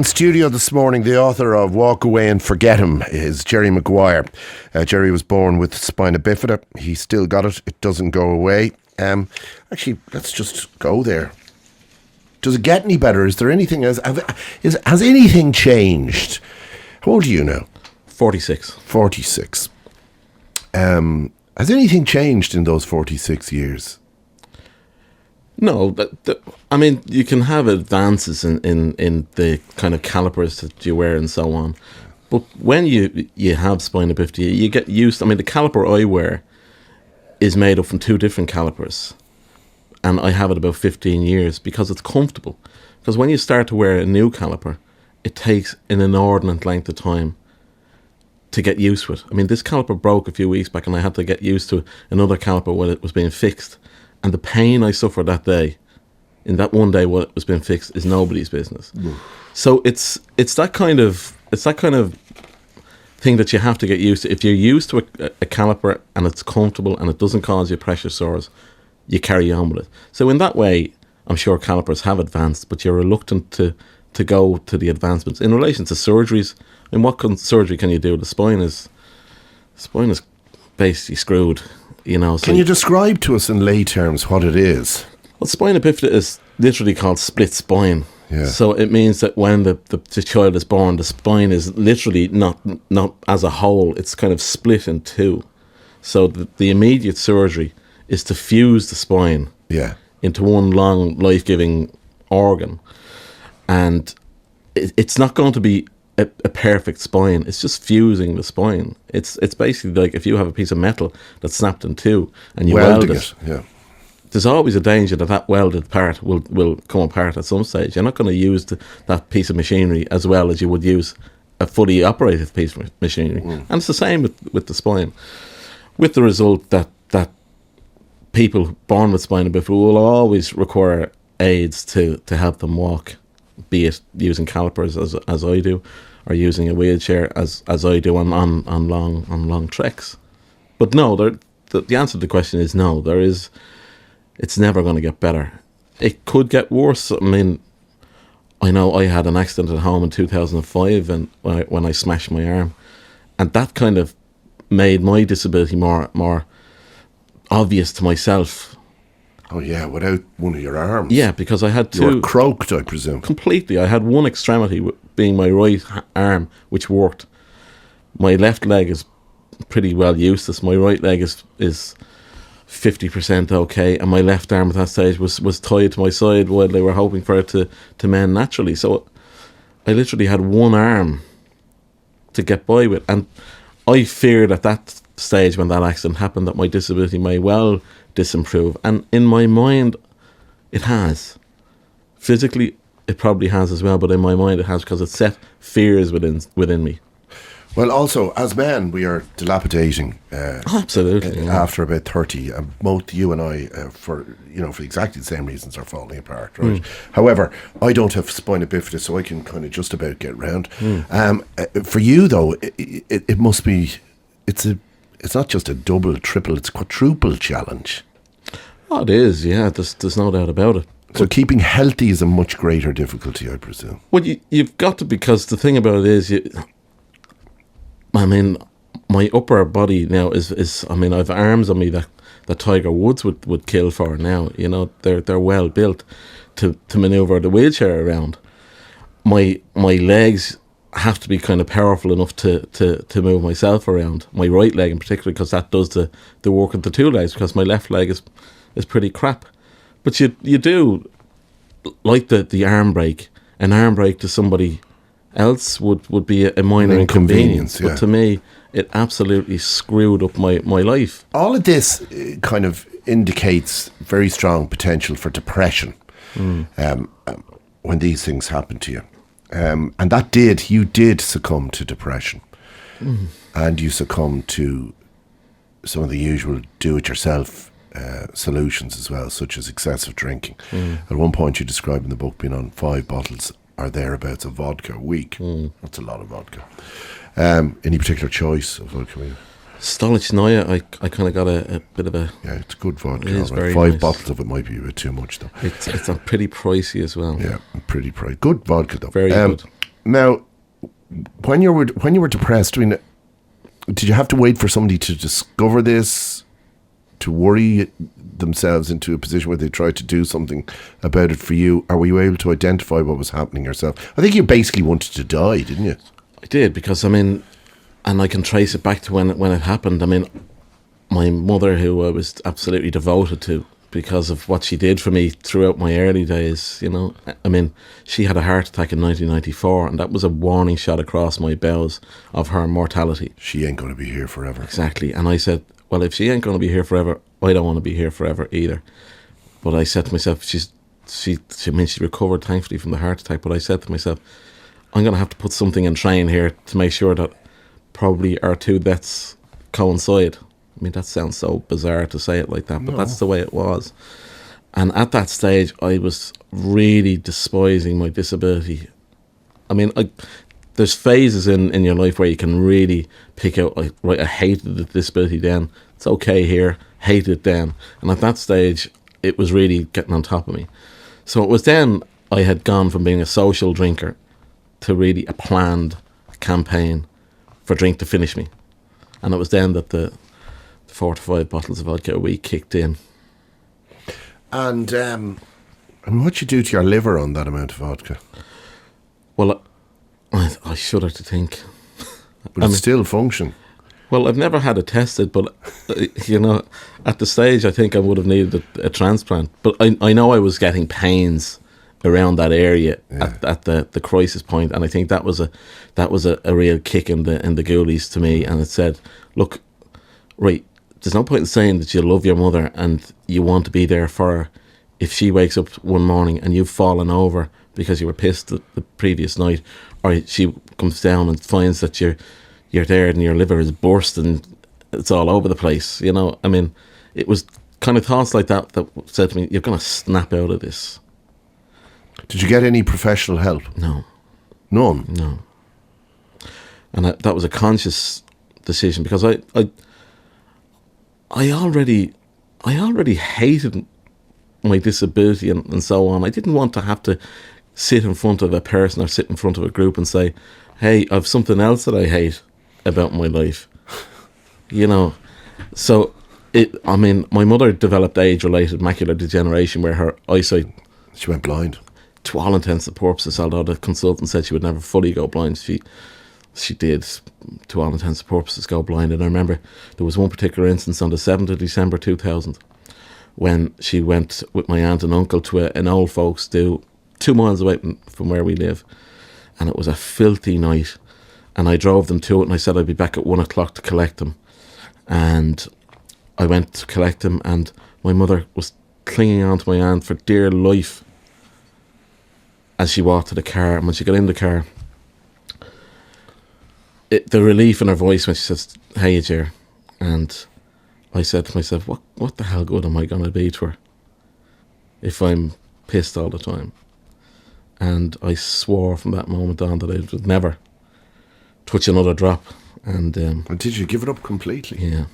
in studio this morning, the author of Walk Away and Forget Him is Gerry Maguire. Gerry was born with spina bifida. He still got it. It doesn't go away. Actually, let's just go there. Does it get any better? Is there anything has anything changed? How old are you now? 46. 46. Has anything changed in those 46 years? No, I mean, you can have advances in the kind of calipers that you wear and so on. But when you have spina bifida, you get used. I mean, the caliper I wear is made up from two different calipers. And I have it about 15 years because it's comfortable. Because when you start to wear a new caliper, it takes an inordinate length of time to get used to it. I mean, this caliper broke a few weeks back and I had to get used to another caliper when it was being fixed. And the pain I suffered that day, in that one day when it was being fixed, is nobody's business. So it's that kind of thing that you have to get used to. If you're used to a caliper and it's comfortable and it doesn't cause you pressure sores, you carry on with it. So in that way, I'm sure calipers have advanced, but you're reluctant to go to the advancements. In relation to surgeries, I mean, what surgery can you do? The spine is basically screwed, you know. So can you describe to us in lay terms what it is? Well, spina bifida is literally called split spine. Yeah. So it means that when the child is born, the spine is literally not as a whole, it's kind of split in two. So the immediate surgery is to fuse the spine into one long life-giving organ. And it's not going to be a perfect spine. It's just fusing the spine. It's basically like if you have a piece of metal that's snapped in two and you weld it. Yeah. There's always a danger that welded part will come apart at some stage. You're not going to use that piece of machinery as well as you would use a fully operated piece of machinery. And it's the same with the spine. With the result that people born with spina bifida will always require aids to help them walk, be it using calipers as I do, or using a wheelchair as I do on long treks. But no, the answer to the question is no. It's never going to get better. It could get worse. I mean, I know I had an accident at home in 2005 and when I smashed my arm, and that kind of made my disability more obvious to myself. Oh yeah, without one of your arms. Yeah, because I had two. You were croaked, I presume. Completely. I had one extremity being my right arm, which worked. My left leg is pretty well useless. My right leg is 50% okay, and my left arm at that stage was tied to my side while they were hoping for it to mend naturally. So I literally had one arm to get by with, and I feared at that stage when that accident happened that my disability may well disimprove, and in my mind it has. Physically it probably has as well, but in my mind it has, because it set fears within me. Well, also as men we are dilapidating. Absolutely. After about 30, both you and I, for exactly the same reasons, are falling apart. Right. However, I don't have spina bifida, so I can kind of just about get round. For you though, it must be. It's not just a double, triple, it's quadruple challenge. Oh, it is, yeah. There's no doubt about it. So keeping healthy is a much greater difficulty, I presume. Well, you've got to, because the thing about it is, I mean, my upper body now is I mean, I've arms on me that Tiger Woods would kill for now. You know, they're well built to manoeuvre the wheelchair around. My legs have to be kind of powerful enough to move myself around. My right leg in particular, because that does the work of the two legs, because my left leg is pretty crap. But you do, like the arm break, an arm break to somebody else would be a minor inconvenience. Yeah. But to me, it absolutely screwed up my life. All of this kind of indicates very strong potential for depression when these things happen to you. And you did succumb to depression. And you succumbed to some of the usual do-it-yourself solutions as well, such as excessive drinking. At one point you describe in the book being on 5 bottles or thereabouts of vodka a week. That's a lot of vodka. Any particular choice of vodka? Stolichnaya, I kind of got a bit of a... Yeah, it's good vodka. It is very 5 nice. bottles of it might be too much though. It's pretty pricey as well. Yeah, pretty pricey. Good vodka though. Very good. Now, when you were depressed, I mean, did you have to wait for somebody to discover this, to worry themselves into a position where they tried to do something about it for you, or were you able to identify what was happening yourself? I think you basically wanted to die, didn't you? I did, because I mean, and I can trace it back to when it happened. I mean, my mother, who I was absolutely devoted to because of what she did for me throughout my early days, you know. I mean, she had a heart attack in 1994, and that was a warning shot across my bows of her mortality. She ain't going to be here forever. Exactly. And I said, well, if she ain't going to be here forever, I don't want to be here forever either. But I said to myself, she recovered thankfully from the heart attack, but I said to myself, I'm going to have to put something in train here to make sure that probably our two deaths coincide. I mean, that sounds so bizarre to say it like that, but that's the way it was. And at that stage, I was really despising my disability. I mean, there's phases in your life where you can really pick out, like, right, I hated the disability then, it's okay here, hate it then. And at that stage, it was really getting on top of me. So it was then I had gone from being a social drinker to really a planned campaign for drink to finish me. And it was then that the 4 to 5 bottles of vodka a week kicked in. And I mean, what'd you do to your liver on that amount of vodka? Well, I shudder to think. But it still function. Well, I've never had it tested, but you know, at the stage, I think I would have needed a transplant. But I know I was getting pains around that area at the crisis point, and I think that was a real kick in the ghoulies to me. And it said, look, right, there's no point in saying that you love your mother and you want to be there for her if she wakes up one morning and you've fallen over because you were pissed the previous night, or she comes down and finds that you're there and your liver is burst and it's all over the place. You know, I mean, it was kind of thoughts like that said to me, you're going to snap out of this. Did you get any professional help? No. None? No. And that was a conscious decision, because I already hated my disability and so on. I didn't want to have to sit in front of a person or sit in front of a group and say, hey, I've something else that I hate about my life. You know, so I mean, my mother developed age-related macular degeneration where her eyesight... She went blind. To all intents and purposes, although the consultant said she would never fully go blind, she did, to all intents and purposes, go blind. And I remember there was one particular instance on the 7th of December 2000 when she went with my aunt and uncle to an old folks' do 2 miles away from where we live. And it was a filthy night. And I drove them to it, and I said I'd be back at 1 o'clock to collect them. And I went to collect them, and my mother was clinging on to my aunt for dear life as she walked to the car. And when she got in the car, the relief in her voice when she says, hey, Gerry. And I said to myself, what the hell good am I going to be to her if I'm pissed all the time? And I swore from that moment on that I would never touch another drop. And did you give it up completely? Yeah.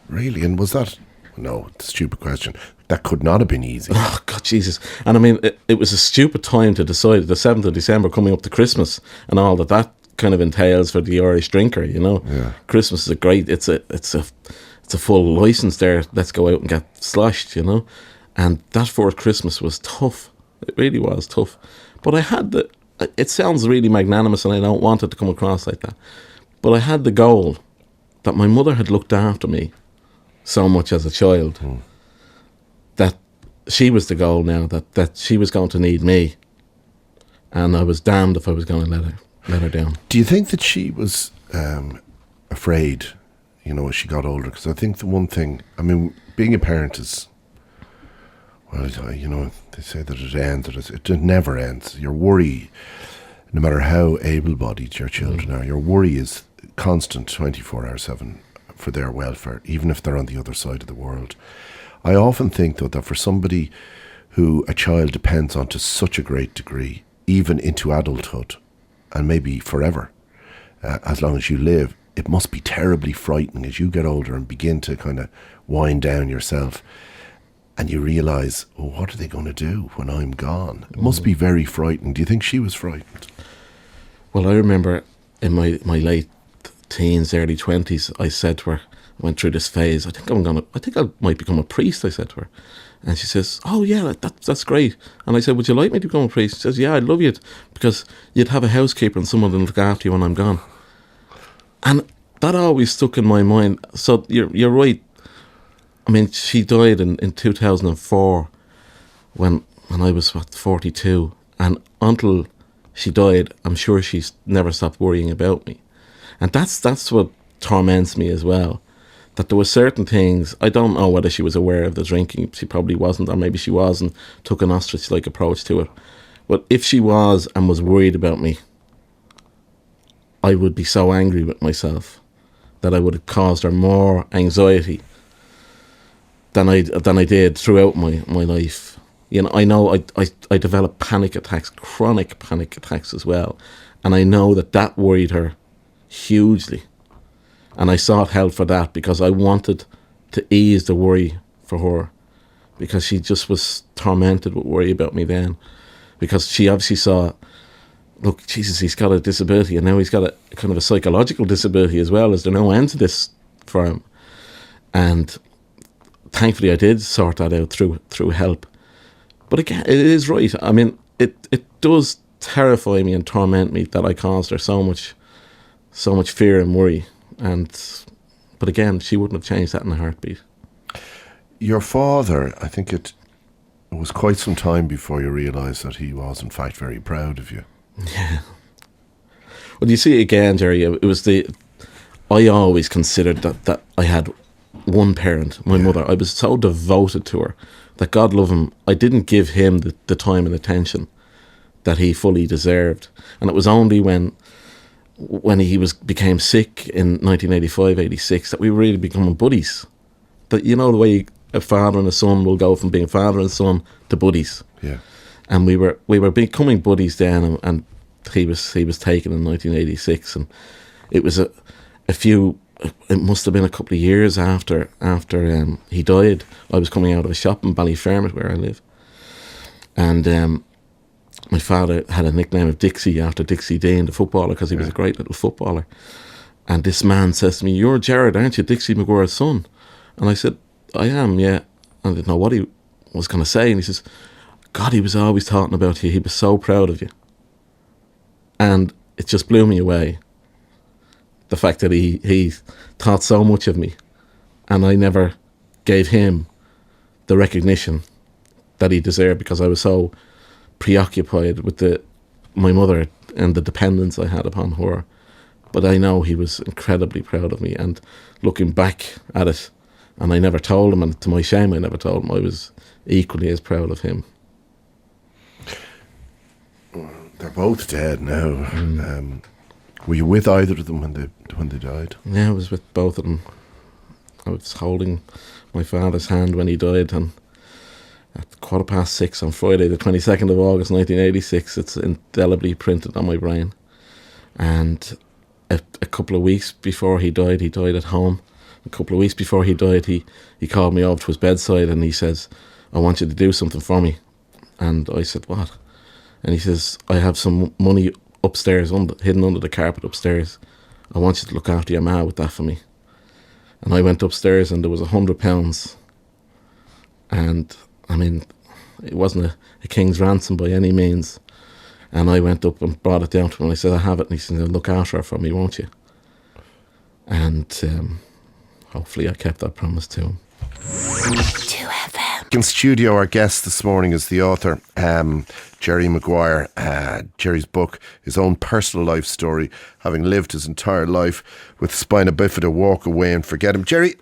Really? And was that... No, it's a stupid question. That could not have been easy. Oh, God, Jesus. And I mean, it was a stupid time to decide, the 7th of December coming up to Christmas and all that kind of entails for the Irish drinker, you know. Yeah. Christmas is a great... It's a full license there. Let's go out and get sloshed, you know. And that fourth Christmas was tough. It really was tough. But I had it sounds really magnanimous and I don't want it to come across like that, but I had the goal that my mother had looked after me so much as a child that she was the goal now, that she was going to need me, and I was damned if I was going to let her down. Do you think that she was afraid, you know, as she got older? Because I think the one thing, I mean, being a parent is... Well, you know, they say that it ends, it never ends. Your worry, no matter how able-bodied your children are, your worry is constant 24/7 for their welfare, even if they're on the other side of the world. I often think, though, that for somebody who a child depends on to such a great degree, even into adulthood, and maybe forever, as long as you live, it must be terribly frightening as you get older and begin to kind of wind down yourself. And you realise, oh, what are they going to do when I'm gone? It must be very frightening. Do you think she was frightened? Well, I remember in my late teens, early 20s, I said to her, I went through this phase, I think I might become a priest, I said to her. And she says, oh yeah, that's great. And I said, would you like me to become a priest? She says, yeah, I'd love you, because you'd have a housekeeper and someone to look after you when I'm gone. And that always stuck in my mind. So you're right. I mean, she died in 2004 when I was 42, and until she died, I'm sure she's never stopped worrying about me. And that's what torments me as well. That there were certain things, I don't know whether she was aware of the drinking, she probably wasn't, or maybe she was and took an ostrich-like approach to it. But if she was and was worried about me, I would be so angry with myself that I would have caused her more anxiety than I did throughout my life. You know I developed panic attacks, chronic panic attacks as well. And I know that worried her hugely. And I sought help for that because I wanted to ease the worry for her, because she just was tormented with worry about me then. Because she obviously saw, look, Jesus, he's got a disability, and now he's got a kind of a psychological disability as well. Is there no end to this for him? And thankfully I did sort that out through help. But again, it is right. I mean, it does terrify me and torment me that I caused her so much fear and worry. But again, she wouldn't have changed that in a heartbeat. Your father, I think it was quite some time before you realised that he was in fact very proud of you. Yeah. Well, you see again, Gerry, it was I always considered that I had one parent, my mother. I was so devoted to her that, God love him, I didn't give him the time and attention that he fully deserved. And it was only when he became sick in 1985, 86 that we were really becoming buddies. That, you know, the way a father and a son will go from being father and son to buddies. Yeah. And we were becoming buddies then, and he was taken in 1986, and it was a few. It must have been a couple of years after he died. I was coming out of a shop in Ballyfermot where I live, and my father had a nickname of Dixie after Dixie Dean, the footballer, because he was a great little footballer. And this man says to me, "You're Jared, aren't you, Dixie Maguire's son?" And I said, "I am, yeah." I didn't know what he was going to say, and he says, "God, he was always talking about you. He was so proud of you." And it just blew me away, the fact that he thought so much of me, and I never gave him the recognition that he deserved, because I was so preoccupied with my mother and the dependence I had upon her. But I know he was incredibly proud of me, and looking back at it, and I never told him, and to my shame I never told him, I was equally as proud of him. They're both dead now. Were you with either of them when they died? Yeah, I was with both of them. I was holding my father's hand when he died, and at 6:15 on Friday, the 22nd of August 1986, it's indelibly printed on my brain. And a couple of weeks before he died at home. A couple of weeks before he died, he called me over to his bedside, and he says, "I want you to do something for me." And I said, "What?" And he says, "I have some money upstairs, hidden under the carpet upstairs. I want you to look after your ma with that for me." And I went upstairs, and there was £100. And I mean, it wasn't a king's ransom by any means. And I went up and brought it down to him, and I said, "I have it." And he said, "Look after her for me, won't you?" And hopefully I kept that promise to him. 2FM. In studio, our guest this morning is the author, Gerry Maguire. Gerry's book, his own personal life story, having lived his entire life with spina bifida, walk away and forget him. Gerry,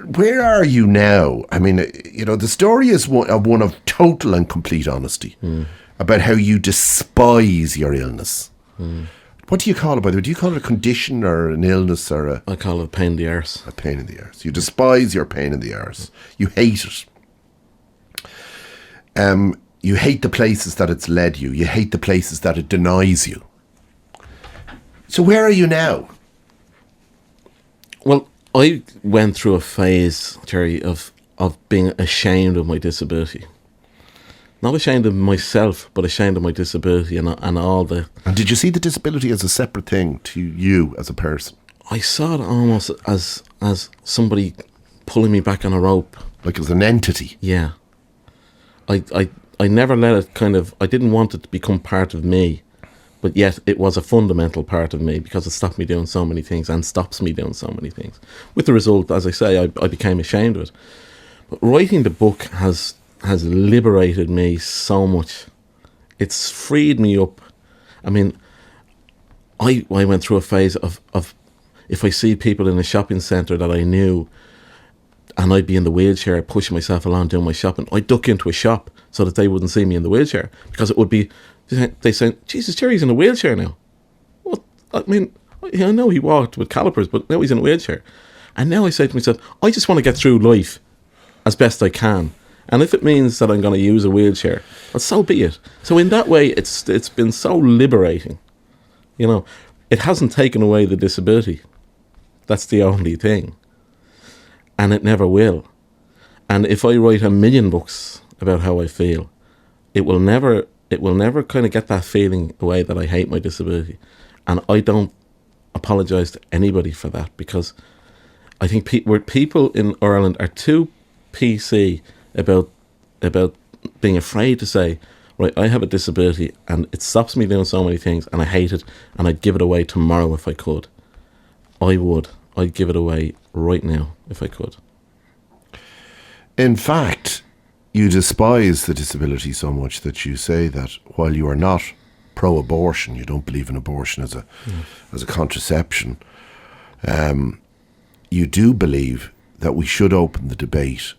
where are you now? I mean, the story is one of total and complete honesty about how you despise your illness. What do you call it, by the way? Do you call it a condition or an illness or a... I call it a pain in the arse. A pain in the arse. You despise your pain in the arse. You hate it. You hate the places that it's led you. You hate the places that it denies you. So where are you now? Well, I went through a phase, Gerry, of being ashamed of my disability. not ashamed of myself, but ashamed of my disability and all the... And did you see the disability as a separate thing to you as a person? I saw it almost as somebody pulling me back on a rope. Like it was an entity? Yeah. I never let it kind of... I didn't want it to become part of me, but yet it was a fundamental part of me because it stopped me doing so many things and stops me doing so many things. With the result, as I say, I became ashamed of it. But writing the book has liberated me so much. It's freed me up. I mean, I went through a phase of if I see people in a shopping centre that I knew and I'd be in the wheelchair pushing myself along doing my shopping, I'd duck into a shop so that they wouldn't see me in the wheelchair, because it would be, they say, Jesus, Gerry's in a wheelchair now. What? I mean, I know he walked with calipers, but now he's in a wheelchair. And now I say to myself, I just want to get through life as best I can. And if it means that I'm going to use a wheelchair, well, so be it. So in that way, it's been so liberating. You know, it hasn't taken away the disability. That's the only thing. And it never will. And if I write 1 million books about how I feel, it will never kind of get that feeling away that I hate my disability. And I don't apologise to anybody for that, because I think people in Ireland are too PC about being afraid to say, right, I have a disability and it stops me doing so many things and I hate it and I'd give it away tomorrow if I could. I'd give it away right now if I could. In fact, you despise the disability so much that you say that while you are not pro-abortion, you don't believe in abortion as a contraception, you do believe that we should open the debate.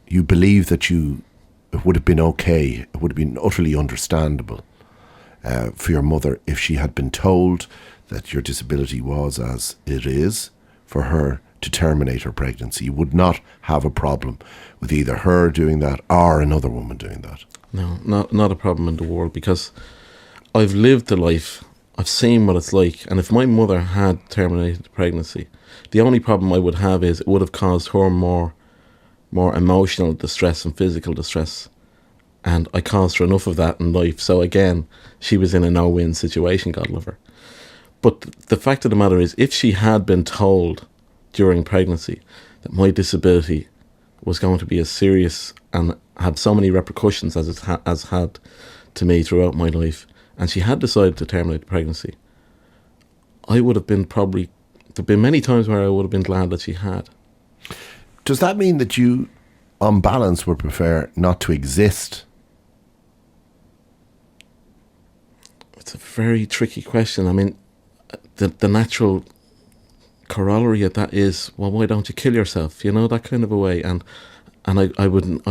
You believe that it would have been okay, it would have been utterly understandable for your mother if she had been told that your disability was as it is, for her to terminate her pregnancy. You would not have a problem with either her doing that or another woman doing that. No, not a problem in the world, because I've lived the life, I've seen what it's like, and if my mother had terminated the pregnancy, the only problem I would have is it would have caused her more emotional distress and physical distress, and I caused her enough of that in life. So again, she was in a no-win situation, God love her. But the fact of the matter is, if she had been told during pregnancy that my disability was going to be as serious and have so many repercussions as it has had to me throughout my life, and she had decided to terminate the pregnancy, I would have been there've been many times where I would have been glad that she had. Does that mean that you, on balance, would prefer not to exist? It's a very tricky question. I mean, the natural corollary of that is, well, why don't you kill yourself? You know, that kind of a way. And I wouldn't.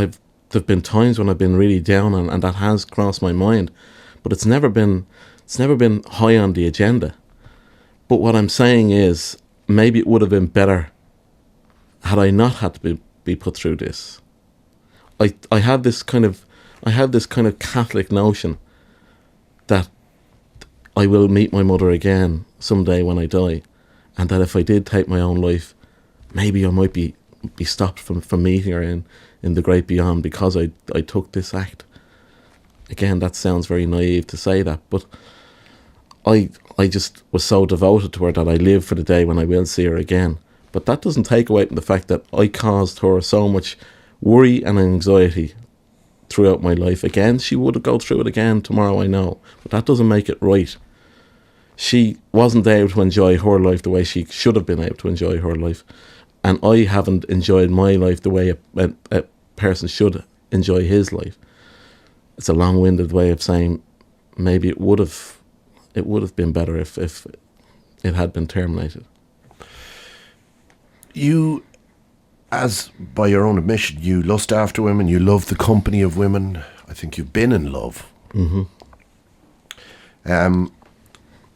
There've been times when I've been really down, and that has crossed my mind, but it's never been high on the agenda. But what I'm saying is, maybe it would have been better had I not had to be put through this. I have this kind of Catholic notion that I will meet my mother again someday when I die, and that if I did take my own life, maybe I might be stopped from meeting her in the great beyond because I took this act. Again, that sounds very naive to say that, but I just was so devoted to her that I live for the day when I will see her again. But that doesn't take away from the fact that I caused her so much worry and anxiety throughout my life. Again, she would go through it again tomorrow, I know, but that doesn't make it right. She wasn't able to enjoy her life the way she should have been able to enjoy her life, and I haven't enjoyed my life the way a person should enjoy his life. It's a long-winded way of saying maybe it would have been better if it had been terminated. You, as by your own admission, you lust after women, you love the company of women. I think you've been in love. Mm-hmm.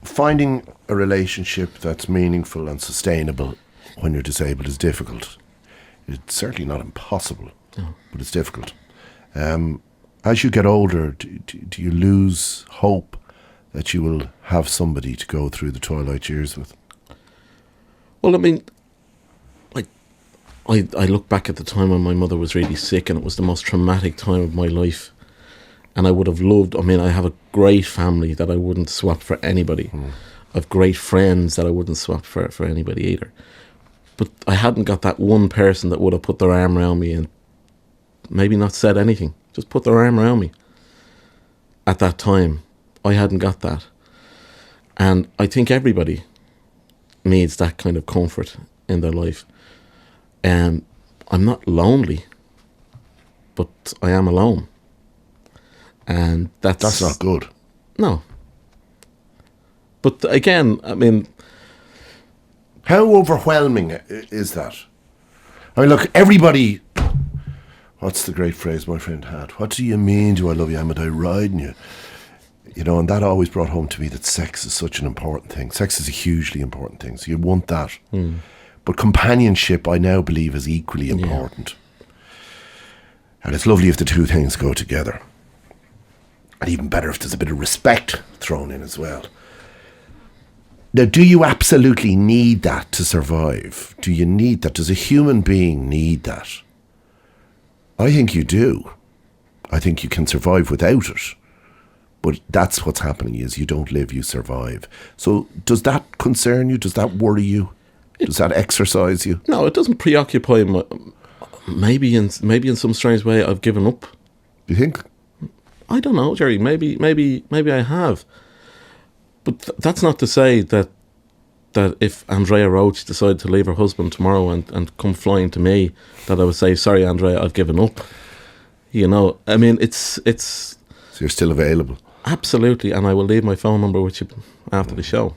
Finding a relationship that's meaningful and sustainable when you're disabled is difficult. It's certainly not impossible, but it's difficult. As you get older, do you lose hope that you will have somebody to go through the twilight years with? Well, I mean, I look back at the time when my mother was really sick, and it was the most traumatic time of my life. And I would have loved, I mean, I have a great family that I wouldn't swap for anybody. I have great friends that I wouldn't swap for anybody either. But I hadn't got that one person that would have put their arm around me and maybe not said anything, just put their arm around me. At that time, I hadn't got that. And I think everybody needs that kind of comfort in their life. I'm not lonely, but I am alone. And that's not good. No. But again, I mean, how overwhelming is that? I mean, look, everybody. What's the great phrase my friend had? What do you mean, do I love you? Am I riding you? You know, and that always brought home to me that sex is such an important thing. Sex is a hugely important thing, so you want that. But companionship, I now believe, is equally important. And it's lovely if the two things go together. And even better if there's a bit of respect thrown in as well. Now, do you absolutely need that to survive? Do you need that? Does a human being need that? I think you do. I think you can survive without it. But that's what's happening, is you don't live, you survive. So does that concern you? Does that worry you? Does that exercise you? No, it doesn't preoccupy me. Maybe in some strange way I've given up. Do you think? I don't know, Gerry. Maybe I have. But that's not to say that if Andrea Roach decided to leave her husband tomorrow and come flying to me, that I would say, sorry, Andrea, I've given up. You know, I mean, it's... So you're still available? Absolutely, and I will leave my phone number with you after the show.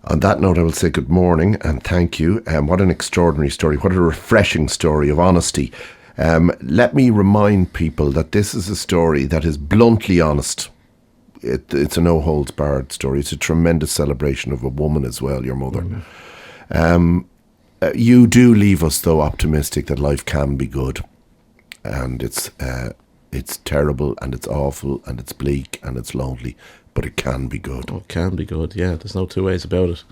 On that note, I will say good morning and thank you. What an extraordinary story. What a refreshing story of honesty. Let me remind people that this is a story that is bluntly honest. It's a no-holds-barred story. It's a tremendous celebration of a woman as well, your mother. You do leave us, though, optimistic that life can be good. And it's terrible and it's awful and it's bleak and it's lonely, but it can be good. Oh, it can be good, yeah. There's no two ways about it.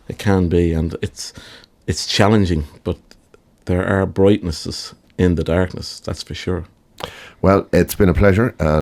It can be, and it's challenging, but there are brightnesses in the darkness, that's for sure. Well, it's been a pleasure.